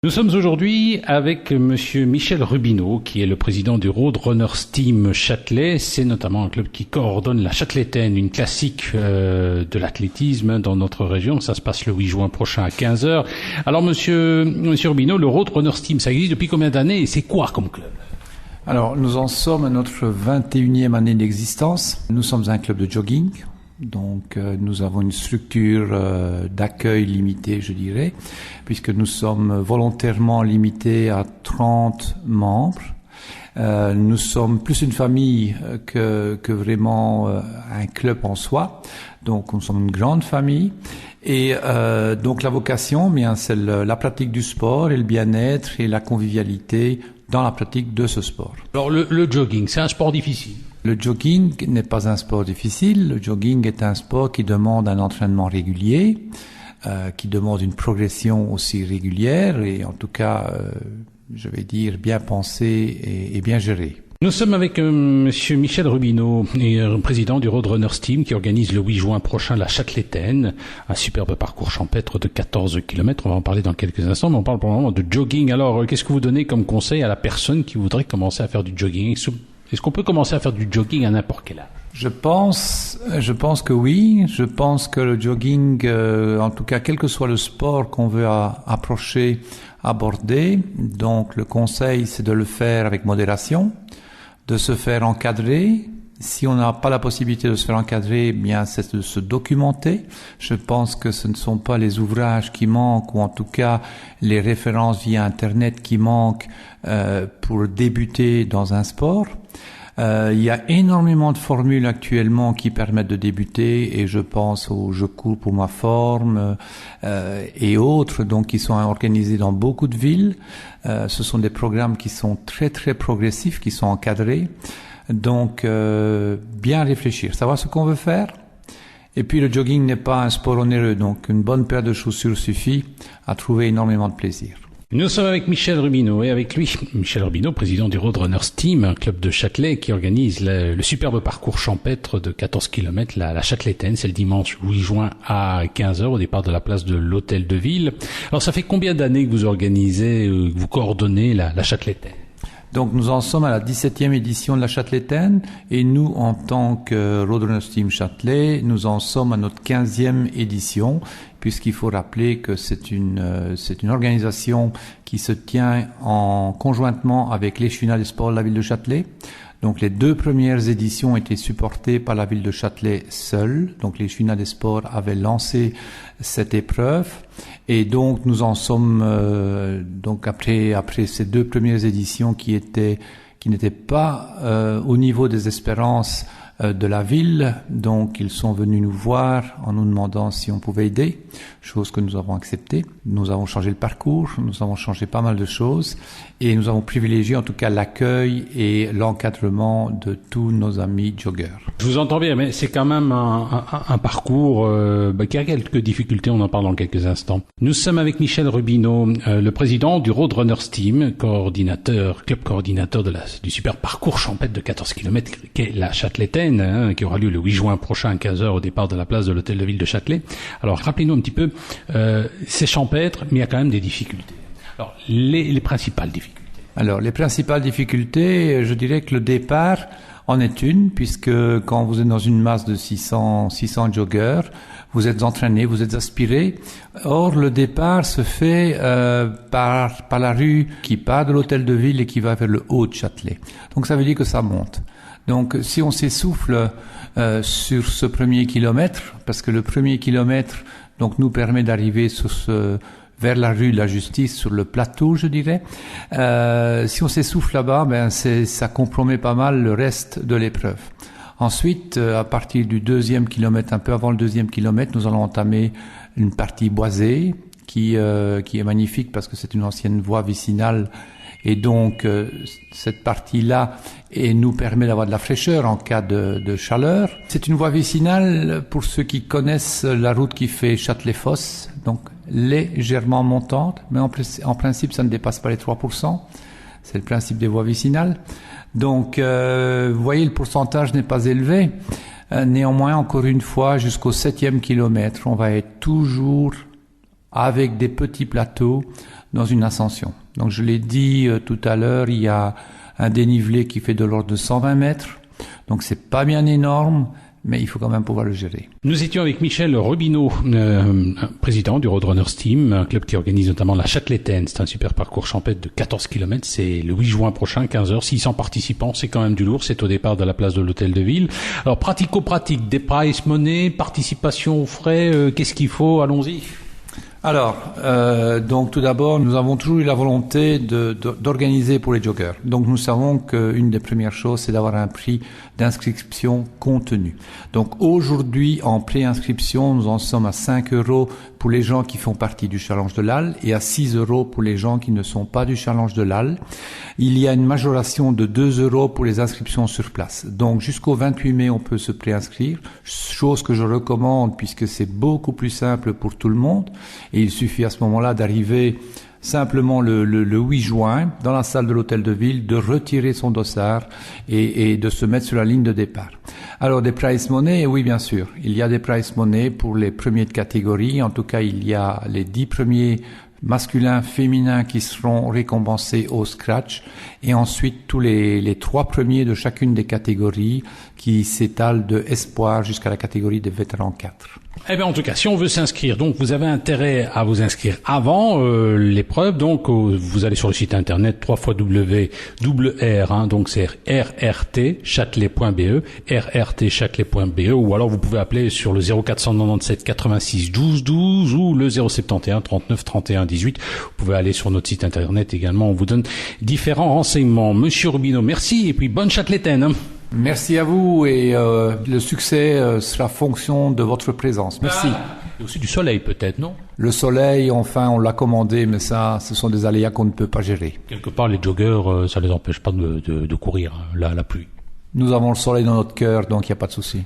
Nous sommes aujourd'hui avec monsieur Michel Rubineau, qui est le président du Road Runners Team Châtelet. C'est notamment un club qui coordonne la Châteletène, une classique de l'athlétisme dans notre région. Ça se passe le 8 juin prochain à 15h. Alors monsieur Rubineau, le Road Runners Team, ça existe depuis combien d'années et c'est quoi comme club? Alors, nous en sommes à notre 21e année d'existence. Nous sommes un club de jogging. Donc, nous avons une structure d'accueil limitée, je dirais, puisque nous sommes volontairement limités à 30 membres. Nous sommes plus une famille que vraiment un club en soi. Donc, nous sommes une grande famille. Et donc, la vocation, bien, c'est la pratique du sport et le bien-être et la convivialité dans la pratique de ce sport. Alors, le jogging, c'est un sport difficile. Le jogging n'est pas un sport difficile. Le jogging est un sport qui demande un entraînement régulier, qui demande une progression aussi régulière et en tout cas, je vais dire, bien pensé et bien géré. Nous sommes avec monsieur Michel Rubineau, président du Road Runners Team, qui organise le 8 juin prochain la Châteletène, un superbe parcours champêtre de 14 km. On va en parler dans quelques instants, mais on parle pour le moment de jogging. Alors, qu'est-ce que vous donnez comme conseil à la personne qui voudrait commencer à faire du jogging? Est-ce qu'on peut commencer à faire du jogging à n'importe quel âge? Je pense que oui. Je pense que le jogging, en tout cas, quel que soit le sport qu'on veut aborder, donc le conseil, c'est de le faire avec modération, de se faire encadrer. Si on n'a pas la possibilité de se faire encadrer, bien, c'est de se documenter. Je pense que ce ne sont pas les ouvrages qui manquent, ou en tout cas les références via Internet qui manquent pour débuter dans un sport. Il y a énormément de formules actuellement qui permettent de débuter et je pense aux Je cours pour ma forme et autres, donc qui sont organisés dans beaucoup de villes. Ce sont des programmes qui sont très très progressifs, qui sont encadrés. Donc bien réfléchir, savoir ce qu'on veut faire. Et puis le jogging n'est pas un sport onéreux, donc une bonne paire de chaussures suffit à trouver énormément de plaisir. Nous sommes avec Michel Rubineau et avec lui, Michel Rubineau, président du Road Runners Team, un club de Châtelet qui organise le superbe parcours champêtre de 14 km, la Châteletène. C'est le dimanche 8 juin à 15h au départ de la place de l'Hôtel de Ville. Alors ça fait combien d'années que vous organisez, que vous coordonnez la Châteletène? Donc nous en sommes à la 17e édition de la Châteletène et nous, en tant que Road Runners Team Châtelet, nous en sommes à notre 15e édition, puisqu'il faut rappeler que c'est une organisation qui se tient conjointement avec l'Échevina des Sports de la ville de Châtelet. Donc les deux premières éditions étaient supportées par la ville de Châtelet seule. Donc l'Échevina des Sports avait lancé cette épreuve. Et donc nous en sommes donc après ces deux premières éditions qui n'étaient pas au niveau des espérances de la ville. Donc ils sont venus nous voir en nous demandant si on pouvait aider, chose que nous avons acceptée. Nous avons changé le parcours, nous avons changé pas mal de choses et nous avons privilégié en tout cas l'accueil et l'encadrement de tous nos amis joggeurs. Je vous entends bien, mais c'est quand même un parcours qui a quelques difficultés, on en parle dans quelques instants. Nous sommes avec Michel Rubineau, le président du Road Runners Team, club coordinateur du super parcours champêtre de 14 km qu'est la Châteletène, qui aura lieu le 8 juin prochain à 15h au départ de la place de l'Hôtel de Ville de Châtelet. Alors rappelez-nous un petit peu, c'est champêtre, mais il y a quand même des difficultés. Alors les principales difficultés. Alors les principales difficultés, je dirais que le départ en est une, puisque quand vous êtes dans une masse de 600 joggeurs, vous êtes entraîné, vous êtes aspiré. Or, le départ se fait par la rue qui part de l'hôtel de ville et qui va vers le haut de Châtelet. Donc ça veut dire que ça monte. Donc si on s'essouffle sur ce premier kilomètre, parce que le premier kilomètre donc nous permet d'arriver vers la rue de la Justice, sur le plateau, je dirais. Si on s'essouffle là-bas, ça compromet pas mal le reste de l'épreuve. Ensuite, à partir du deuxième kilomètre, un peu avant le deuxième kilomètre, nous allons entamer une partie boisée qui est magnifique parce que c'est une ancienne voie vicinale. Et donc, cette partie-là nous permet d'avoir de la fraîcheur en cas de chaleur. C'est une voie vicinale, pour ceux qui connaissent la route qui fait Châtelet-Fosse, donc légèrement montante, mais en principe, ça ne dépasse pas les 3%. C'est le principe des voies vicinales. Donc, vous voyez, le pourcentage n'est pas élevé. Néanmoins, encore une fois, jusqu'au 7e kilomètre, on va être toujours avec des petits plateaux dans une ascension. Donc je l'ai dit tout à l'heure, il y a un dénivelé qui fait de l'ordre de 120 mètres. Donc c'est pas bien énorme, mais il faut quand même pouvoir le gérer. Nous étions avec Michel Rubineau, président du Roadrunners Team, un club qui organise notamment la Châtelaitaine. C'est un super parcours champêtre de 14 km. C'est le 8 juin prochain, 15h, 600 participants. C'est quand même du lourd. C'est au départ de la place de l'Hôtel de Ville. Alors, pratico-pratique, des prize money, participation aux frais, qu'est-ce qu'il faut? Allons-y. Alors, donc tout d'abord, nous avons toujours eu la volonté d'organiser pour les joggers. Donc nous savons qu'une des premières choses, c'est d'avoir un prix d'inscription contenu. Donc aujourd'hui, en pré-inscription, nous en sommes à 5 € pour les gens qui font partie du Challenge de l'Alle et à 6 € pour les gens qui ne sont pas du Challenge de l'Alle. Il y a une majoration de 2 € pour les inscriptions sur place. Donc jusqu'au 28 mai, on peut se préinscrire, chose que je recommande puisque c'est beaucoup plus simple pour tout le monde. Et il suffit à ce moment-là d'arriver simplement le 8 juin dans la salle de l'Hôtel de Ville, de retirer son dossard et de se mettre sur la ligne de départ. Alors des prize money, oui bien sûr, il y a des prize money pour les premiers de catégorie. En tout cas, il y a les 10 premiers masculins, féminins qui seront récompensés au scratch et ensuite tous les 3 premiers de chacune des catégories qui s'étalent de espoir jusqu'à la catégorie des vétérans 4. Eh bien, en tout cas, si on veut s'inscrire, donc vous avez intérêt à vous inscrire avant l'épreuve. Donc, vous allez sur le site internet www.r, donc c'est rrtchâtelet.be, rrtchâtelet.be, ou alors vous pouvez appeler sur le 0497 86 12 12 ou le 071 39 31 18. Vous pouvez aller sur notre site internet également. On vous donne différents renseignements. Monsieur Rubineau, merci et puis bonne Châtelaitaine. Merci à vous et le succès sera fonction de votre présence. Merci. Et aussi du soleil peut-être, non? Le soleil, enfin, on l'a commandé, mais ça, ce sont des aléas qu'on ne peut pas gérer. Quelque part, les joggers, ça les empêche pas de courir, la pluie. Nous avons le soleil dans notre cœur, donc il n'y a pas de souci.